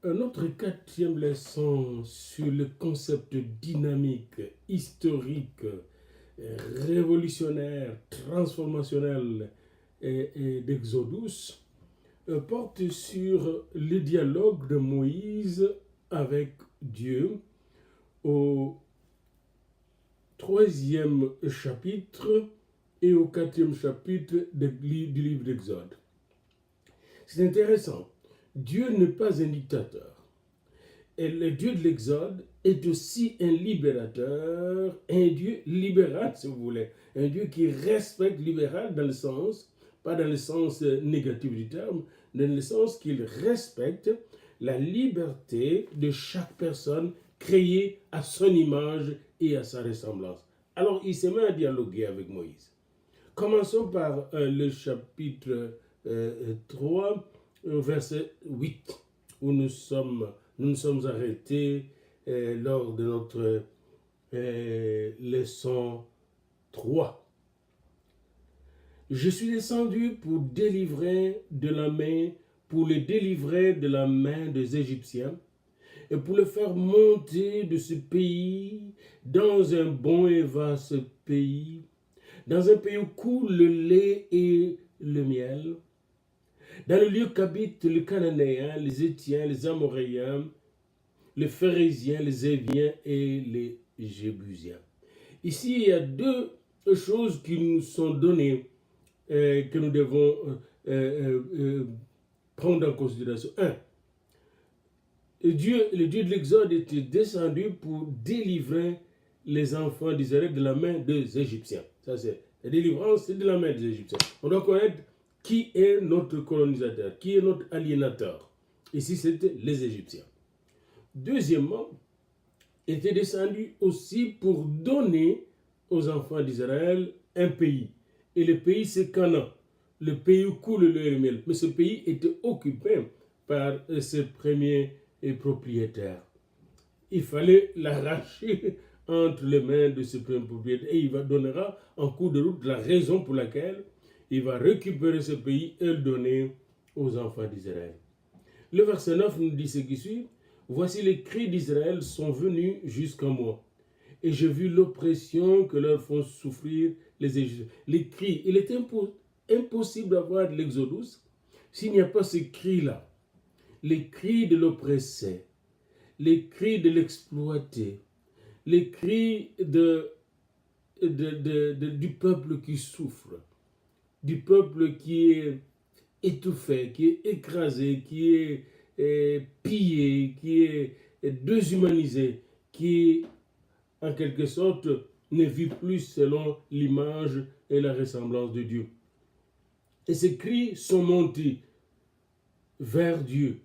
Notre quatrième leçon sur le concept dynamique, historique, révolutionnaire, transformationnel et d'Exodus porte sur le dialogue de Moïse avec Dieu au troisième chapitre et au quatrième chapitre du livre d'Exode. C'est intéressant. Dieu n'est pas un dictateur. Et le Dieu de l'Exode est aussi un libérateur, un Dieu libéral, si vous voulez. Un Dieu qui respecte libéral dans le sens, pas dans le sens négatif du terme, dans le sens qu'il respecte la liberté de chaque personne créée à son image et à sa ressemblance. Alors, il se met à dialoguer avec Moïse. Commençons par le chapitre 3, verset 8, où nous nous sommes arrêtés lors de notre leçon 3. Je suis descendu pour les délivrer de la main des Égyptiens et pour le faire monter de ce pays dans un bon et vaste pays, dans un pays où coule le lait et le miel, dans le lieu qu'habitent les Cananéens, les Étiens, les Amoréens, les Phérésiens, les Éviens et les Jébusiens. Ici, il y a deux choses qui nous sont données que nous devons prendre en considération. Un, le Dieu de l'Exode était descendu pour délivrer les enfants d'Israël de la main des Égyptiens. Ça, c'est la délivrance, c'est de la main des Égyptiens. On doit connaître qui est notre colonisateur, qui est notre aliénateur. Ici, c'était les Égyptiens. Deuxièmement, il était descendu aussi pour donner aux enfants d'Israël un pays. Et le pays, c'est Canaan, le pays où coule le lait et le miel. Mais ce pays était occupé par ses premiers propriétaires. Il fallait l'arracher entre les mains de ses premiers propriétaires. Et il donnera en cours de route la raison pour laquelle il va récupérer ce pays et le donner aux enfants d'Israël. Le verset 9 nous dit ce qui suit. Voici les cris d'Israël sont venus jusqu'à moi. Et j'ai vu l'oppression que leur font souffrir les Égyptiens. Les cris, il est impossible d'avoir de l'Exodus s'il n'y a pas ces cris-là. Les cris de l'oppressé, les cris de l'exploité, les cris du peuple qui souffre, du peuple qui est étouffé, qui est écrasé, qui est pillé, qui est déshumanisé, qui en quelque sorte ne vit plus selon l'image et la ressemblance de Dieu. Et ces cris sont montés vers Dieu,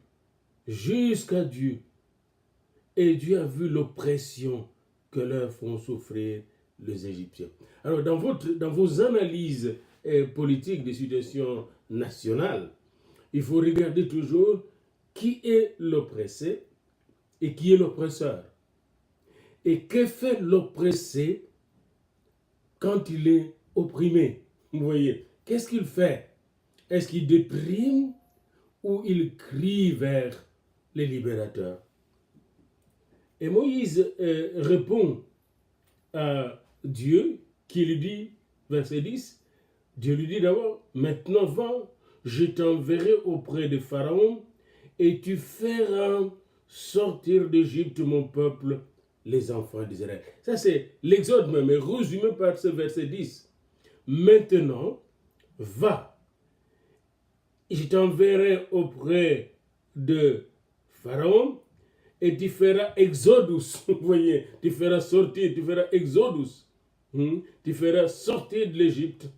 jusqu'à Dieu. Et Dieu a vu l'oppression que leur font souffrir les Égyptiens. Alors, dans vos analyses politiques des situations nationales, il faut regarder toujours qui est l'oppressé et qui est l'oppresseur. Et que fait l'oppressé quand il est opprimé? Vous voyez, qu'est-ce qu'il fait? Est-ce qu'il déprime ou il crie vers les libérateurs? Et Moïse répond à Dieu qui lui dit, verset 10, Dieu lui dit d'abord, maintenant va, je t'enverrai auprès de Pharaon et tu feras sortir d'Égypte mon peuple, les enfants d'Israël. Ça c'est l'Exode même, résumé par ce verset 10. Maintenant, va, je t'enverrai auprès de Pharaon et tu feras exodus, vous voyez, tu feras sortir, tu feras exodus, tu feras sortir de l'Égypte,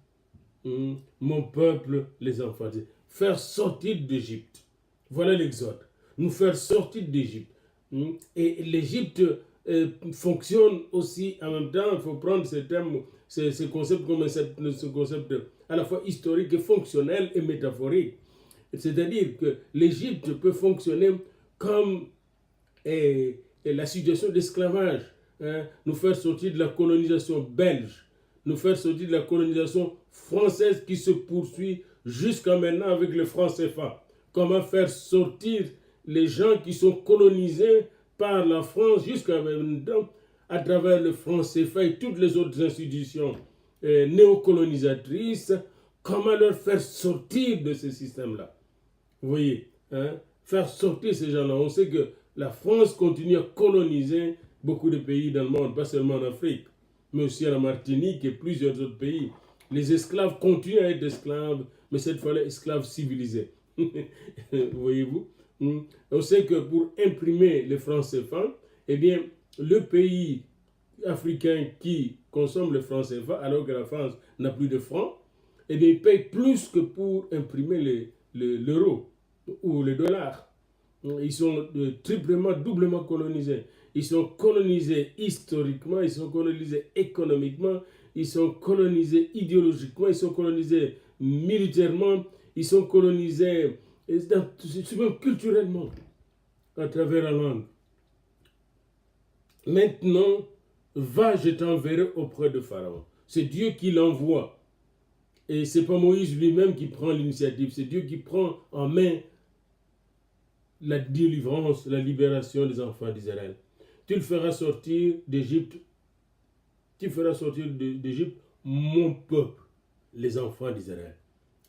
mon peuple, les enfants. Faire sortir d'Égypte. Voilà l'exode. Nous faire sortir d'Égypte. Et l'Égypte fonctionne aussi en même temps, il faut prendre ce terme, ce concept comme ce concept à la fois historique et fonctionnel et métaphorique. C'est-à-dire que l'Égypte peut fonctionner comme la situation d'esclavage, nous faire sortir de la colonisation belge, nous faire sortir de la colonisation française qui se poursuit jusqu'à maintenant avec le franc CFA. Comment faire sortir les gens qui sont colonisés par la France jusqu'à maintenant, à travers le franc CFA et toutes les autres institutions néocolonisatrices, comment leur faire sortir de ce système-là. Vous voyez, hein, faire sortir ces gens-là. On sait que la France continue à coloniser beaucoup de pays dans le monde, pas seulement en Afrique, mais aussi à la Martinique et plusieurs autres pays. Les esclaves continuent à être esclaves, mais cette fois-là, esclaves civilisés. Voyez-vous? On sait que pour imprimer les francs CFA, eh bien, le pays africain qui consomme le franc CFA, alors que la France n'a plus de francs, eh bien, il paye plus que pour imprimer l'euro ou le dollar. Ils sont triplement, doublement colonisés. Ils sont colonisés historiquement, ils sont colonisés économiquement, ils sont colonisés idéologiquement, ils sont colonisés militairement, ils sont colonisés même culturellement à travers la langue. Maintenant, va, je t'enverrai auprès de Pharaon. C'est Dieu qui l'envoie. Et ce n'est pas Moïse lui-même qui prend l'initiative, c'est Dieu qui prend en main la délivrance, la libération des enfants d'Israël. Tu le feras sortir d'Égypte, tu feras sortir d'Égypte mon peuple, les enfants d'Israël,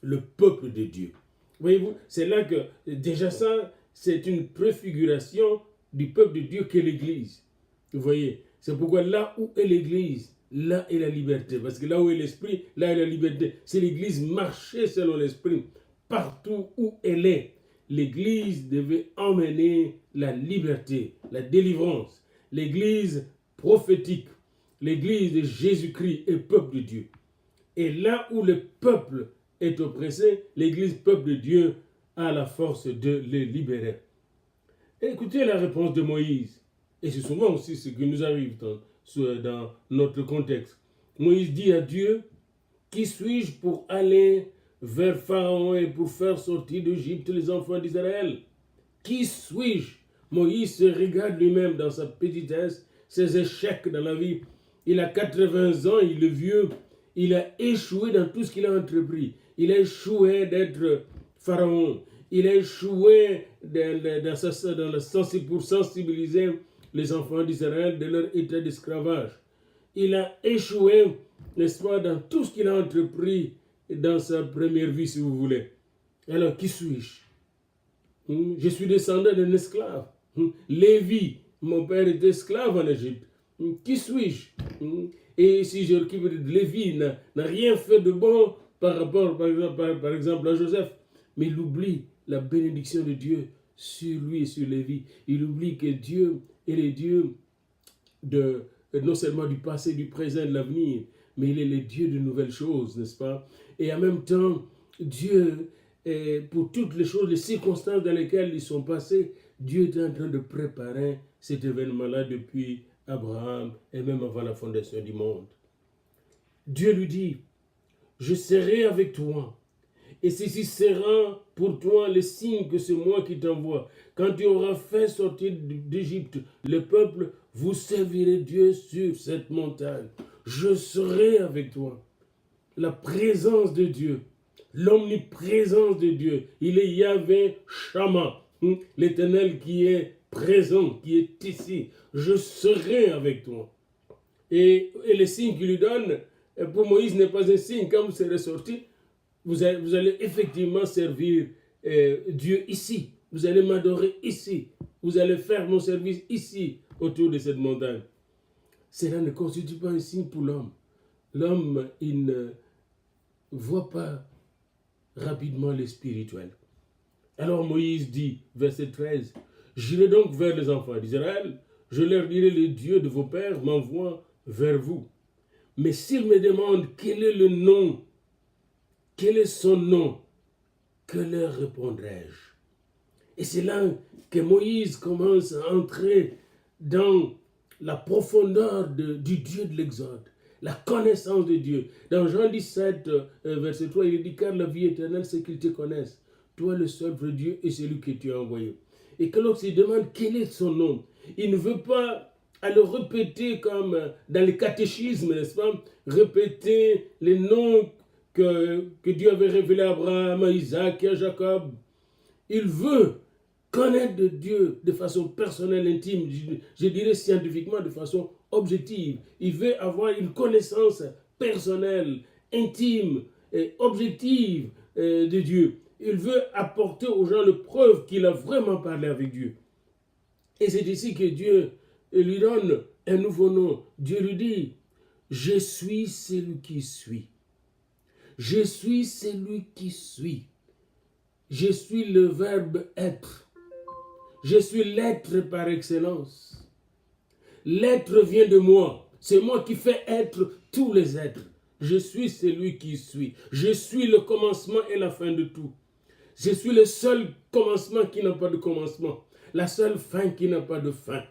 le peuple de Dieu. Voyez-vous, c'est là que déjà ça, c'est une préfiguration du peuple de Dieu qu'est l'Église. Vous voyez, c'est pourquoi là où est l'Église, là est la liberté. Parce que là où est l'Esprit, là est la liberté. C'est l'Église marcher selon l'Esprit. Partout où elle est, l'Église devait emmener la liberté, la délivrance. L'Église prophétique, l'Église de Jésus-Christ est peuple de Dieu. Et là où le peuple est oppressé, l'Église peuple de Dieu a la force de les libérer. Et écoutez la réponse de Moïse. Et c'est souvent aussi ce qui nous arrive dans notre contexte. Moïse dit à Dieu, qui suis-je pour aller vers Pharaon et pour faire sortir d'Égypte les enfants d'Israël? Qui suis-je? Moïse se regarde lui-même dans sa petitesse, ses échecs dans la vie. Il a 80 ans, il est vieux. Il a échoué dans tout ce qu'il a entrepris. Il a échoué d'être Pharaon. Il a échoué pour sensibiliser les enfants d'Israël de leur état d'esclavage. Il a échoué, n'est-ce pas, dans tout ce qu'il a entrepris dans sa première vie, si vous voulez. Alors, qui suis-je? Je suis descendant d'un esclave. Lévi, mon père est esclave en Égypte. Qui suis-je? Et si je recule, Lévi n'a rien fait de bon par rapport, par exemple, à Joseph. Mais il oublie la bénédiction de Dieu sur lui et sur Lévi. Il oublie que Dieu est le Dieu non seulement du passé, du présent, de l'avenir, mais il est le Dieu de nouvelles choses, n'est-ce pas? Et en même temps, Dieu, pour toutes les choses, les circonstances dans lesquelles ils sont passés, Dieu est en train de préparer cet événement-là depuis Abraham et même avant la fondation du monde. Dieu lui dit, je serai avec toi. Et ceci sera pour toi le signe que c'est moi qui t'envoie. Quand tu auras fait sortir d'Égypte le peuple, vous servirez Dieu sur cette montagne. Je serai avec toi. La présence de Dieu, l'omniprésence de Dieu, il est Yahvé Shama, l'Éternel qui est présent, qui est ici. Je serai avec toi. Et le signe qu'il lui donne, pour Moïse, n'est pas un signe. Quand vous serez sorti, vous allez effectivement servir Dieu ici. Vous allez m'adorer ici. Vous allez faire mon service ici, autour de cette montagne. Cela ne constitue pas un signe pour l'homme. L'homme, il ne voit pas rapidement le spirituel. Alors Moïse dit, verset 13, « J'irai donc vers les enfants d'Israël, je leur dirai, le Dieu de vos pères m'envoie vers vous. Mais s'ils me demandent quel est le nom, quel est son nom, que leur répondrai-je? » Et c'est là que Moïse commence à entrer dans la profondeur du Dieu de l'Exode, la connaissance de Dieu. Dans Jean 17, verset 3, il dit, « Car la vie éternelle, c'est qu'ils te connaissent, toi le seul vrai Dieu et celui que tu as envoyé. » Et que lorsqu'il demande quel est son nom, il ne veut pas le répéter comme dans le catéchisme, n'est-ce pas? Répéter les noms que Dieu avait révélés à Abraham, à Isaac et à Jacob. Il veut connaître de Dieu de façon personnelle, intime, je dirais scientifiquement, de façon objective. Il veut avoir une connaissance personnelle, intime et objective de Dieu. Il veut apporter aux gens la preuve qu'il a vraiment parlé avec Dieu. Et c'est ici que Dieu lui donne un nouveau nom. Dieu lui dit, je suis celui qui suis. Je suis celui qui suis. Je suis le verbe être. Je suis l'être par excellence. L'être vient de moi. C'est moi qui fais être tous les êtres. Je suis celui qui suis. Je suis le commencement et la fin de tout. Je suis le seul commencement qui n'a pas de commencement. La seule fin qui n'a pas de fin.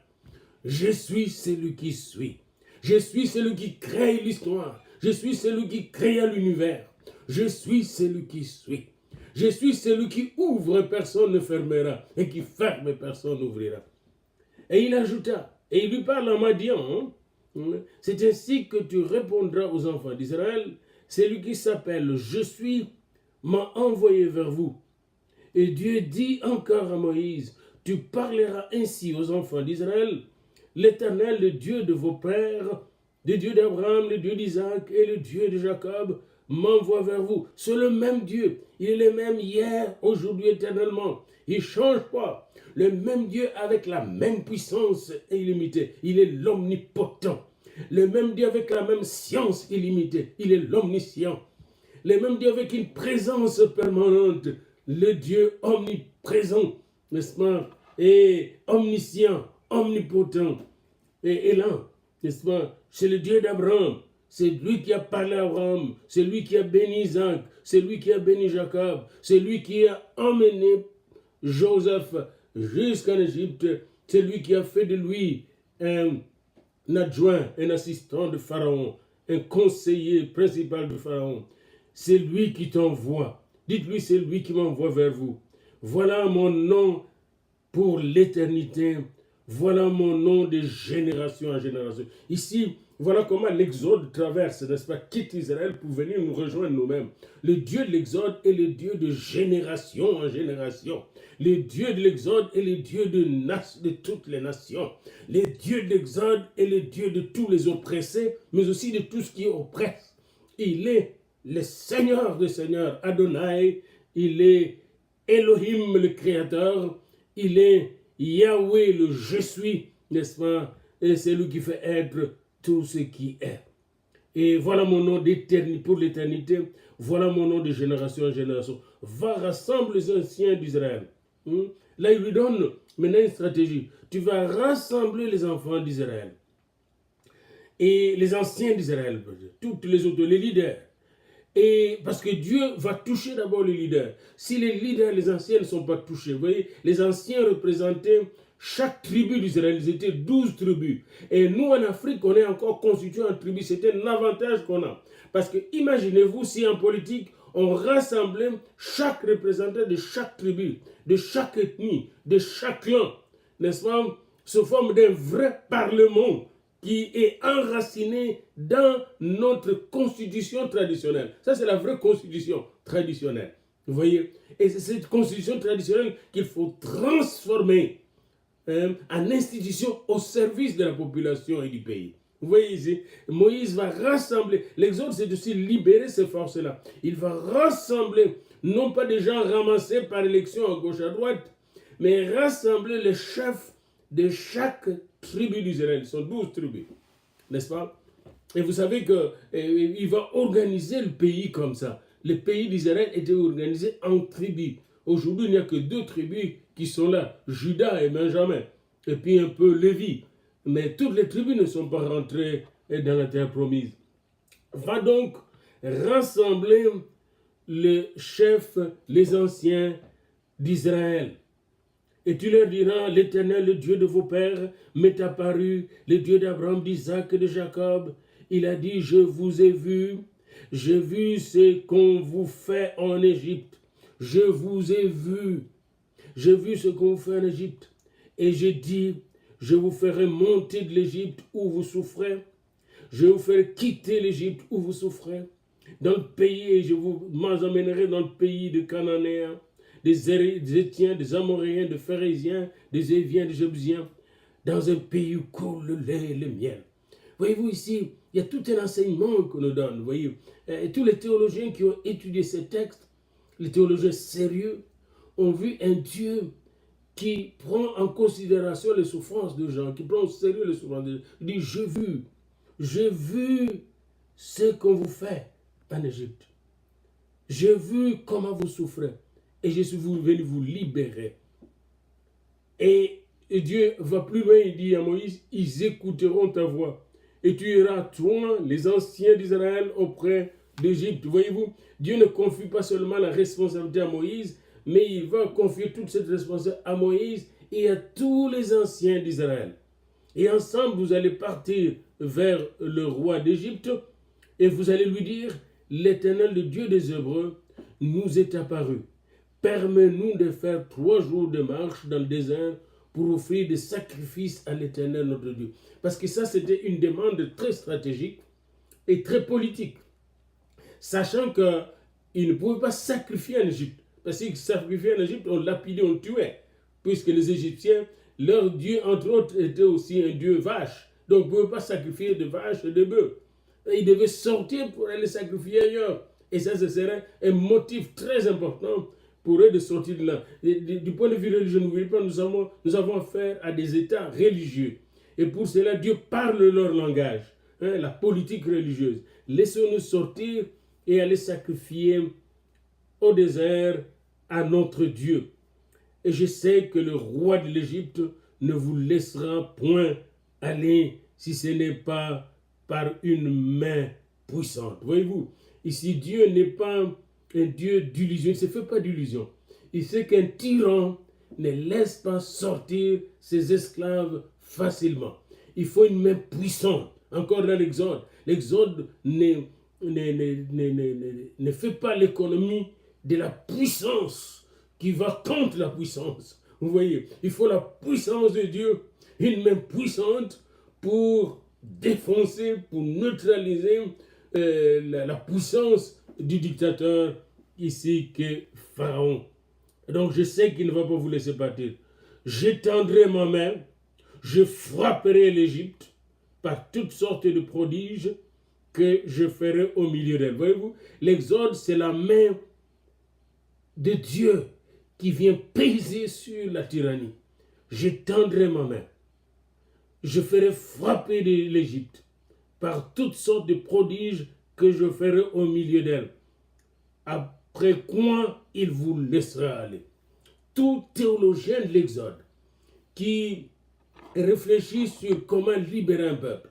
Je suis celui qui suis. Je suis celui qui crée l'histoire. Je suis celui qui créa l'univers. Je suis celui qui suis. Je suis celui qui ouvre, personne ne fermera. Et qui ferme, personne n'ouvrira. Et il ajouta, et il lui parle en Madian, c'est ainsi que tu répondras aux enfants d'Israël, celui qui s'appelle Je suis m'a envoyé vers vous. Et Dieu dit encore à Moïse, tu parleras ainsi aux enfants d'Israël, l'Éternel, le Dieu de vos pères, le Dieu d'Abraham, le Dieu d'Isaac et le Dieu de Jacob, m'envoie vers vous. C'est le même Dieu. Il est le même hier, aujourd'hui, éternellement. Il ne change pas. Le même Dieu avec la même puissance illimitée. Il est l'omnipotent. Le même Dieu avec la même science illimitée. Il est l'omniscient. Le même Dieu avec une présence permanente. Le Dieu omniprésent, n'est-ce pas? Et omniscient, omnipotent. Et là, n'est-ce pas? C'est le Dieu d'Abraham. C'est lui qui a parlé à Abraham. C'est lui qui a béni Isaac. C'est lui qui a béni Jacob. C'est lui qui a emmené Joseph jusqu'en Égypte. C'est lui qui a fait de lui un adjoint, un assistant de Pharaon, un conseiller principal de Pharaon. C'est lui qui t'envoie. Dites-lui, c'est lui qui m'envoie vers vous. Voilà mon nom pour l'éternité. Voilà mon nom de génération en génération. Ici, voilà comment l'Exode traverse, n'est-ce pas, quitte Israël pour venir nous rejoindre nous-mêmes. Le Dieu de l'Exode est le Dieu de génération en génération. Le Dieu de l'Exode est le Dieu de toutes les nations. Le Dieu de l'Exode est le Dieu de tous les oppressés, mais aussi de tout ce qui oppresse. Il est le Seigneur des Seigneurs, Adonai. Il est Elohim, le Créateur. Il est Yahweh, le Je suis, n'est-ce pas? Et c'est lui qui fait être tout ce qui est. Et voilà mon nom pour l'éternité. Voilà mon nom de génération en génération. Va rassembler les anciens d'Israël. Là, il lui donne maintenant une stratégie. Tu vas rassembler les enfants d'Israël. Et les anciens d'Israël, toutes les autres, les leaders. Et parce que Dieu va toucher d'abord les leaders. Si les leaders, les anciens ne sont pas touchés, vous voyez, les anciens représentaient chaque tribu d'Israël, ils étaient 12 tribus. Et nous, en Afrique, on est encore constitué en tribus. C'est un avantage qu'on a. Parce que imaginez-vous si en politique, on rassemblait chaque représentant de chaque tribu, de chaque ethnie, de chaque clan, n'est-ce pas, sous forme d'un vrai parlement qui est enraciné dans notre constitution traditionnelle. Ça, c'est la vraie constitution traditionnelle. Vous voyez? Et c'est cette constitution traditionnelle qu'il faut transformer en institution au service de la population et du pays. Vous voyez ici, Moïse va rassembler, l'exode c'est aussi libérer ces forces-là. Il va rassembler, non pas des gens ramassés par élection à gauche à droite, mais rassembler les chefs de chaque tribu d'Israël. Ils sont 12 tribus, n'est-ce pas? Et vous savez qu'il va organiser le pays comme ça. Le pays d'Israël était organisé en tribus. Aujourd'hui, il n'y a que 2 tribus qui sont là, Judas et Benjamin, et puis un peu Lévi. Mais toutes les tribus ne sont pas rentrées dans la terre promise. Va donc rassembler les chefs, les anciens d'Israël. Et tu leur diras, l'Éternel, le Dieu de vos pères, m'est apparu, le Dieu d'Abraham, d'Isaac et de Jacob. Il a dit, je vous ai vu, j'ai vu ce qu'on vous fait en Égypte. Je vous ai vu, j'ai vu ce qu'on vous fait en Égypte. Et j'ai dit, je vous ferai monter de l'Égypte où vous souffrez. Je vous ferai quitter l'Égypte où vous souffrez. Dans le pays, je vous m'emmènerai dans le pays de Cananéens, des Étiens, des Amoréens, des Phérésiens, des Éviens, des Jébusiens, dans un pays où coule le lait et le miel. Voyez-vous ici, il y a tout un enseignement qu'on nous donne, voyez. Et tous les théologiens qui ont étudié ces textes, les théologiens sérieux, ont vu un Dieu qui prend en considération les souffrances de gens, qui prend au sérieux les souffrances de gens. Il dit, j'ai vu ce qu'on vous fait en Égypte. J'ai vu comment vous souffrez et je suis venu vous libérer. Et Dieu va plus loin, il dit à Moïse, ils écouteront ta voix. Et tu iras, toi, les anciens d'Israël, auprès d'Égypte. Voyez-vous, Dieu ne confie pas seulement la responsabilité à Moïse, mais il va confier toute cette responsabilité à Moïse et à tous les anciens d'Israël. Et ensemble, vous allez partir vers le roi d'Égypte et vous allez lui dire, l'Éternel, le Dieu des Hébreux, nous est apparu. Permets-nous de faire 3 jours de marche dans le désert pour offrir des sacrifices à l'Éternel notre Dieu. Parce que ça, c'était une demande très stratégique et très politique. Sachant qu'ils ne pouvaient pas sacrifier en Égypte. Parce qu'ils sacrifiaient en Égypte, on lapidait, on tuait. Puisque les Égyptiens, leur Dieu, entre autres, était aussi un Dieu vache. Donc, ils ne pouvaient pas sacrifier de vaches et de bœufs. Ils devaient sortir pour aller sacrifier ailleurs. Et ça, ce serait un motif très important pour eux de sortir de là. Du point de vue religieux, n'oubliez pas, nous avons affaire à des États religieux. Et pour cela, Dieu parle leur langage, la politique religieuse. Laissons-nous sortir et aller sacrifier au désert à notre Dieu. Et je sais que le roi de l'Égypte ne vous laissera point aller si ce n'est pas par une main puissante. Voyez-vous, ici Dieu n'est pas un Dieu d'illusion, il ne se fait pas d'illusion. Il sait qu'un tyran ne laisse pas sortir ses esclaves facilement. Il faut une main puissante. Encore dans l'Exode, l'Exode ne fait pas l'économie de la puissance qui va contre la puissance. Vous voyez, il faut la puissance de Dieu, une main puissante pour défoncer, pour neutraliser la puissance du dictateur ici que Pharaon. Donc je sais qu'il ne va pas vous laisser partir. J'étendrai ma main, je frapperai l'Égypte par toutes sortes de prodiges que je ferai au milieu d'elle. Voyez-vous, l'Exode, c'est la main de Dieu qui vient peser sur la tyrannie. J'étendrai ma main. Je ferai frapper l'Égypte par toutes sortes de prodiges que je ferai au milieu d'elle. Après quoi, il vous laissera aller. Tout théologien de l'Exode qui réfléchit sur comment libérer un peuple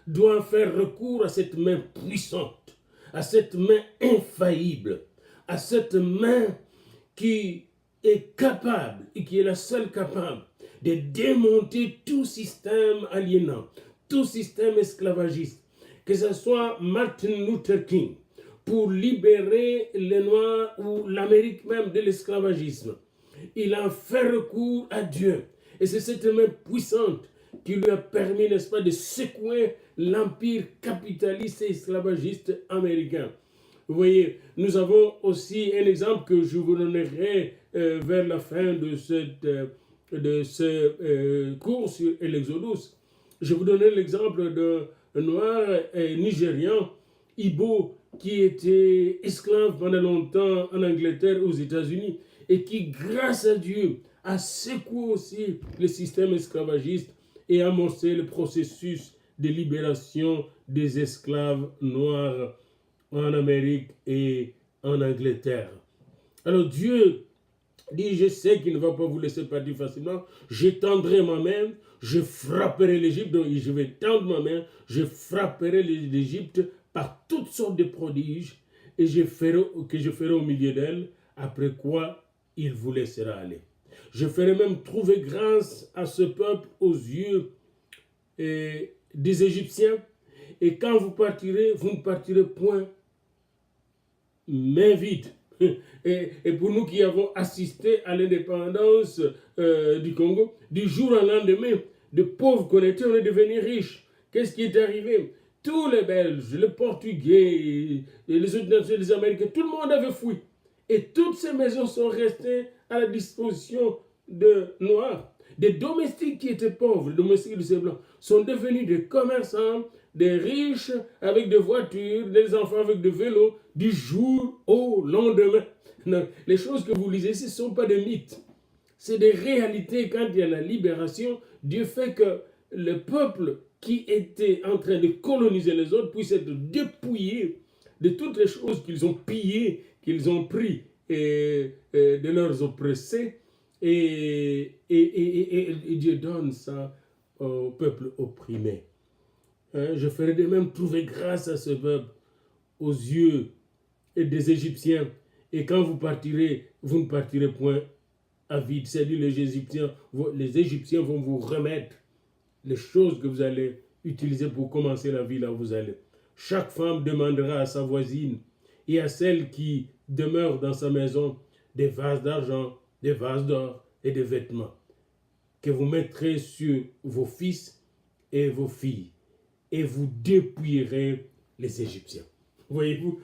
doit faire recours à cette main puissante, à cette main infaillible, à cette main qui est capable et qui est la seule capable de démonter tout système aliénant, tout système esclavagiste, que ce soit Martin Luther King pour libérer les Noirs ou l'Amérique même de l'esclavagisme. Il a fait recours à Dieu. Et c'est cette main puissante qui lui a permis, n'est-ce pas, de secouer l'empire capitaliste et esclavagiste américain. Vous voyez, nous avons aussi un exemple que je vous donnerai vers la fin de ce cours sur l'Exodus. Je vous donnerai l'exemple d'un noir nigérian, Ibo, qui était esclave pendant longtemps en Angleterre, aux États-Unis, et qui, grâce à Dieu, a secoué aussi le système esclavagiste et amorcé le processus de libération des esclaves noirs en Amérique et en Angleterre. Alors Dieu dit, je sais qu'il ne va pas vous laisser partir facilement, j'étendrai ma main, je frapperai l'Égypte, donc je vais tendre ma main, je frapperai l'Égypte par toutes sortes de prodiges et je ferai au milieu d'elle, après quoi il vous laissera aller. Je ferai même trouver grâce à ce peuple aux yeux des Égyptiens, et quand vous partirez, vous ne partirez point main vide. Et pour nous qui avons assisté à l'indépendance du Congo, du jour au lendemain, de pauvres qu'on était, on est devenu riches. Qu'est-ce qui est arrivé? Tous les Belges, les Portugais, les autres nations, les Américains, tout le monde avait fui. Et toutes ces maisons sont restées à la disposition de Noirs. Des domestiques qui étaient pauvres, les domestiques de ces blancs, sont devenus des commerçants, des riches avec des voitures, des enfants avec des vélos, du jour au lendemain. Non, les choses que vous lisez ici ne sont pas des mythes. C'est des réalités. Quand il y a la libération, Dieu fait que le peuple qui était en train de coloniser les autres puisse être dépouillé de toutes les choses qu'ils ont pillées, qu'ils ont pris de leurs oppressés. Et Dieu donne ça au peuple opprimé. Je ferai de même trouver grâce à ce peuple aux yeux des Égyptiens. Et quand vous partirez, vous ne partirez point à vide. C'est-à-dire les Égyptiens vont vous remettre les choses que vous allez utiliser pour commencer la vie là où vous allez. Chaque femme demandera à sa voisine et à celle qui demeure dans sa maison des vases d'argent, des vases d'or et des vêtements que vous mettrez sur vos fils et vos filles et vous dépouillerez les Égyptiens. Voyez-vous,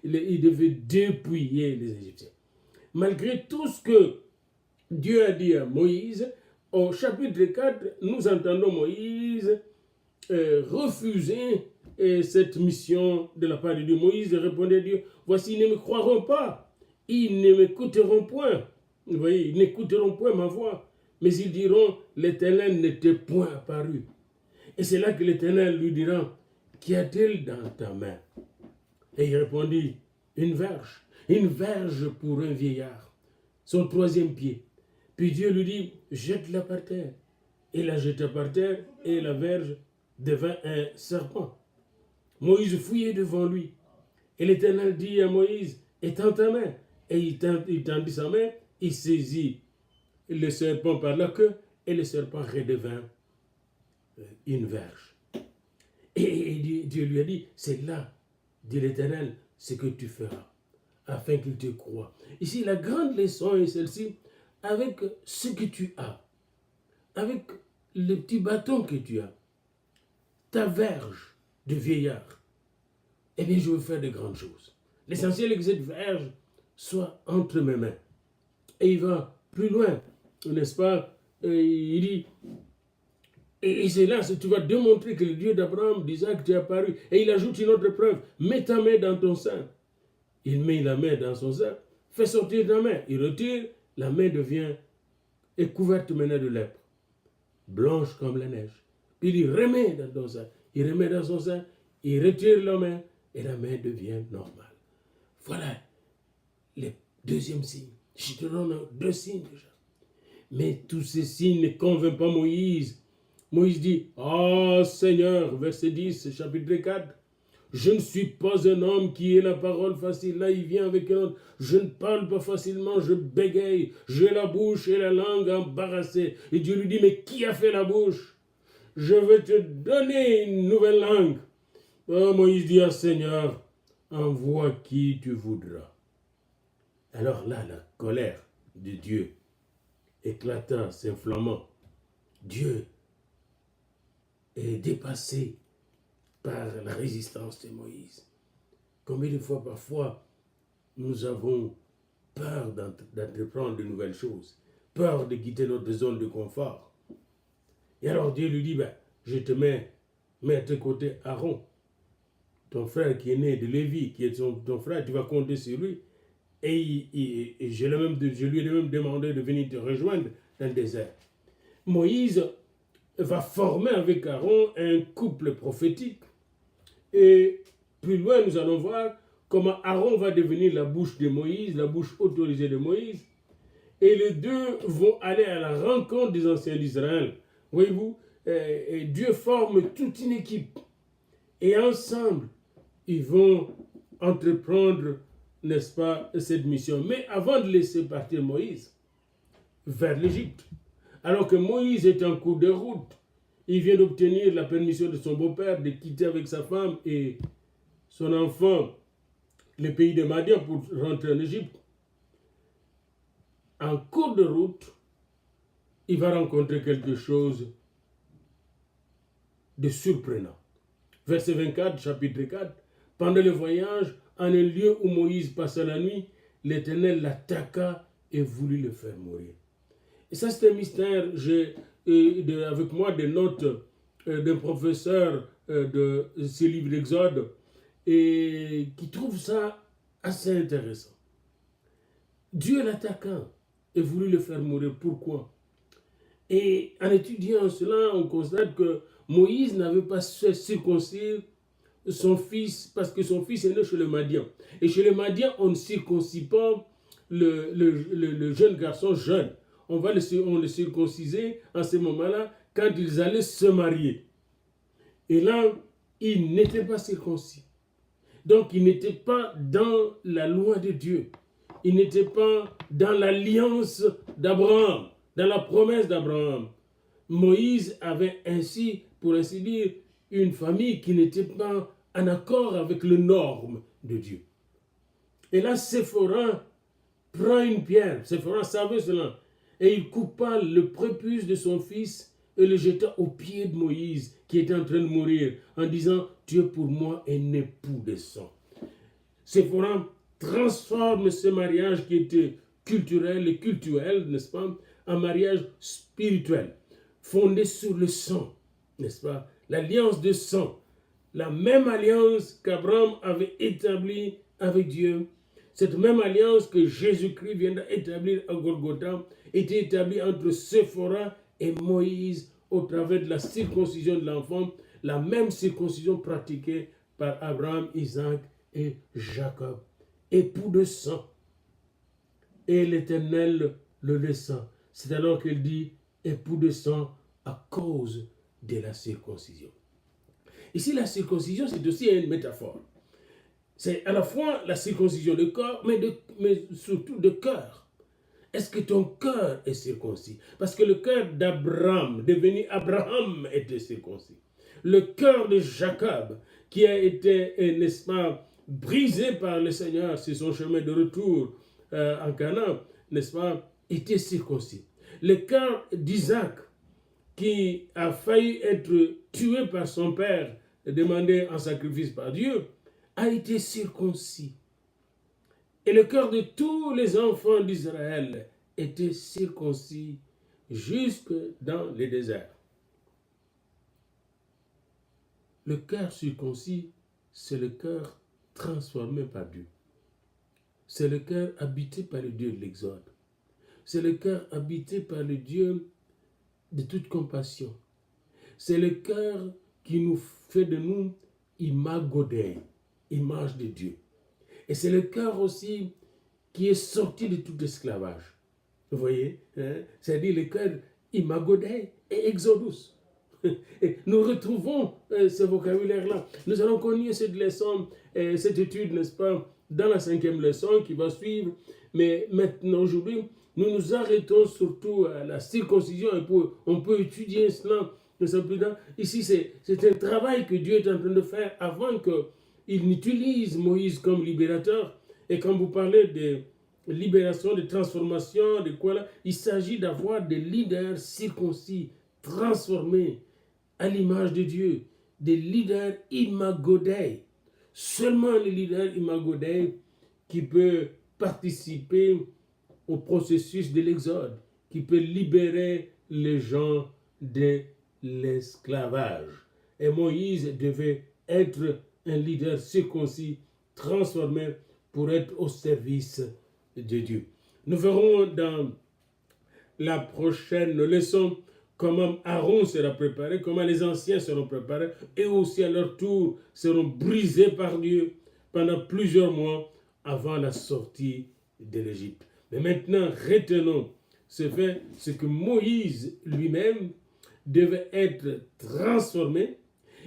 il devait dépouiller les Égyptiens. Malgré tout ce que Dieu a dit à Moïse, au chapitre 4, nous entendons Moïse refuser cette mission de la part de Dieu. Moïse répondait à Dieu, voici, ils ne me croiront pas, ils ne m'écouteront point. Vous voyez, ils n'écouteront point ma voix, mais ils diront, l'Éternel n'était point apparu. Et c'est là que l'Éternel lui dira, qu'y a-t-il dans ta main? Et il répondit, une verge pour un vieillard, son troisième pied. Puis Dieu lui dit, jette-la par terre. Il la jeta par terre et la verge devint un serpent. Moïse fouillait devant lui. Et l'Éternel dit à Moïse, étends ta main. Et il tendit sa main, il saisit le serpent par la queue et le serpent redevint une verge. Et Dieu lui a dit, c'est là, dit l'Éternel, ce que tu feras, afin qu'il te croie. Ici, la grande leçon est celle-ci, avec ce que tu as, avec le petit bâton que tu as, ta verge de vieillard, eh bien, je veux faire de grandes choses. L'essentiel est que cette verge soit entre mes mains. Et il va plus loin, n'est-ce pas? Il dit, et c'est là que tu vas démontrer que le Dieu d'Abraham, d'Isaac, t'est apparu. Et il ajoute une autre preuve, mets ta main dans ton sein. Il met la main dans son sein, fait sortir ta main, il retire, la main devient est couverte maintenant de lèpre, blanche comme la neige. Puis il remet dans son sein, il remet dans son sein, il retire la main et la main devient normale. Voilà le deuxième signe. Je te donne deux signes déjà. Mais tous ces signes ne convainquent pas Moïse. Moïse dit, ah Seigneur, verset 10, chapitre 4, je ne suis pas un homme qui ait la parole facile. Là, il vient avec un autre. Je ne parle pas facilement, je bégaye. J'ai la bouche et la langue embarrassées. Et Dieu lui dit, mais qui a fait la bouche? Je vais te donner une nouvelle langue. Oh, Moïse dit, ah Seigneur, envoie qui tu voudras. Alors là, la colère de Dieu éclata, s'inflammant. Dieu est dépassé par la résistance de Moïse. Combien de fois parfois nous avons peur d'entreprendre de nouvelles choses, peur de quitter notre zone de confort. Et alors Dieu lui dit, ben, je te mets à tes côtés Aaron, ton frère qui est né de Lévi, qui est ton frère, tu vas compter sur lui. Et je lui ai même demandé de venir te rejoindre dans le désert. Moïse va former avec Aaron un couple prophétique. Et plus loin, nous allons voir comment Aaron va devenir la bouche de Moïse, la bouche autorisée de Moïse. Et les deux vont aller à la rencontre des anciens d'Israël. Voyez-vous, Dieu forme toute une équipe. Et ensemble, ils vont entreprendre, n'est-ce pas, cette mission. Mais avant de laisser partir Moïse vers l'Égypte, alors que Moïse est en cours de route, il vient d'obtenir la permission de son beau-père de quitter avec sa femme et son enfant le pays de Madian pour rentrer en Égypte. En cours de route, il va rencontrer quelque chose de surprenant. Verset 24, chapitre 4. Pendant le voyage, en un lieu où Moïse passa la nuit, l'Éternel l'attaqua et voulut le faire mourir. Et ça, c'est un mystère. J'ai avec moi des notes d'un professeur de ce livre d'Exode et qui trouve ça assez intéressant. Dieu l'attaqua et voulut le faire mourir. Pourquoi? Et en étudiant cela, on constate que Moïse n'avait pas circoncis son fils, parce que son fils est né chez le Madian. Et chez le Madian, on ne circoncis pas le jeune garçon jeune. On le circoncisait en ce moment-là quand ils allaient se marier. Et là, il n'était pas circoncis. Donc, il n'était pas dans la loi de Dieu. Il n'était pas dans l'alliance d'Abraham, dans la promesse d'Abraham. Moïse avait ainsi, pour ainsi dire, une famille qui n'était pas en accord avec les normes de Dieu. Et là, Séphora prend une pierre. Séphora savait cela. Et il coupa le prépuce de son fils et le jeta aux pieds de Moïse, qui était en train de mourir, en disant, tu es pour moi un époux de sang. Séphora transforme ce mariage qui était culturel et cultuel, n'est-ce pas, en mariage spirituel, fondé sur le sang, n'est-ce pas, l'alliance de sang, la même alliance qu'Abraham avait établie avec Dieu, cette même alliance que Jésus-Christ vient d'établir à Golgotha, était établie entre Séphora et Moïse au travers de la circoncision de l'enfant, la même circoncision pratiquée par Abraham, Isaac et Jacob, époux de sang. Et l'Éternel le descend. C'est alors qu'il dit époux de sang à cause de la circoncision. Ici, la circoncision, c'est aussi une métaphore. C'est à la fois la circoncision de corps, mais surtout de cœur. Est-ce que ton cœur est circoncis? Parce que le cœur d'Abraham, devenu Abraham, était circoncis. Le cœur de Jacob, qui a été, n'est-ce pas, brisé par le Seigneur sur son chemin de retour en Canaan, n'est-ce pas, était circoncis. Le cœur d'Isaac, qui a failli être tué par son père, demandé en sacrifice par Dieu, a été circoncis. Et le cœur de tous les enfants d'Israël était circoncis jusque dans les déserts. Le cœur circoncis, c'est le cœur transformé par Dieu. C'est le cœur habité par le Dieu de l'Exode. C'est le cœur habité par le Dieu de toute compassion. C'est le cœur qui nous fait de nous imago Dei, image de Dieu. Et c'est le cœur aussi qui est sorti de tout esclavage. Vous voyez, hein? C'est-à-dire le cœur imago Dei et exodus. Et nous retrouvons ce vocabulaire-là. Nous allons connaître cette leçon, cette étude, n'est-ce pas, dans la 5e leçon qui va suivre. Mais maintenant, aujourd'hui, nous nous arrêtons surtout à la circoncision et on peut étudier cela. Ici, c'est un travail que Dieu est en train de faire avant qu'il n'utilise Moïse comme libérateur. Et quand vous parlez de libération, de transformation, de quoi là, il s'agit d'avoir des leaders circoncis, transformés à l'image de Dieu, des leaders imago Dei. Seulement les leaders imago Dei qui peuvent participer au processus de l'exode, qui peut libérer les gens de l'esclavage. Et Moïse devait être un leader circoncis, transformé pour être au service de Dieu. Nous verrons dans la prochaine leçon comment Aaron sera préparé, comment les anciens seront préparés, et aussi à leur tour seront brisés par Dieu pendant plusieurs mois avant la sortie de l'Égypte. Mais maintenant, retenons ce fait, c'est que Moïse lui-même devait être transformé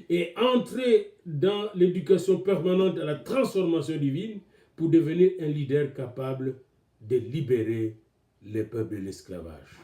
et entrer dans l'éducation permanente à la transformation divine pour devenir un leader capable de libérer les peuples de l'esclavage.